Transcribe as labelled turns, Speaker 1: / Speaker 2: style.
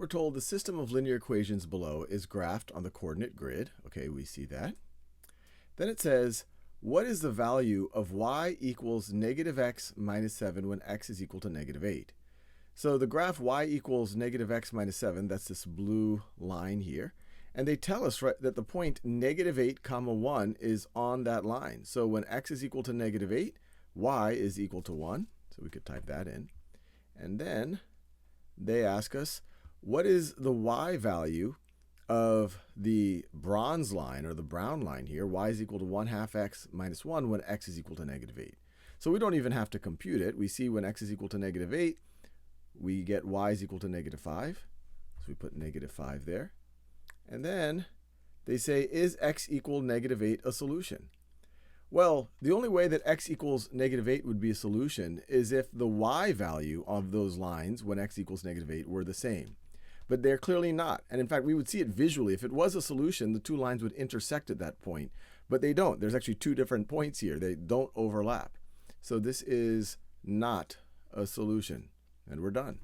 Speaker 1: We're told the system of linear equations below is graphed on the coordinate grid. Okay, we see that. Then it says, what is the value of y equals negative x minus 7 when x is equal to negative 8? So the graph y equals negative x minus 7, that's this blue line here. And they tell us that the point negative 8 comma 1 is on that line. So when x is equal to negative 8, y is equal to 1. So we could type that in. And then they ask us, what is the y value of the bronze line, or the brown line here? Y is equal to 1/2 x minus 1 when x is equal to negative 8. So we don't even have to compute it. We see when x is equal to negative 8, we get y is equal to negative 5. So we put negative 5 there. And then they say, is x equal negative 8 a solution? Well, the only way that x equals negative 8 would be a solution is if the y value of those lines when x equals negative 8 were the same. But they're clearly not. And in fact, we would see it visually. If it was a solution, the two lines would intersect at that point. But they don't. There's actually two different points here. They don't overlap. So this is not a solution. And we're done.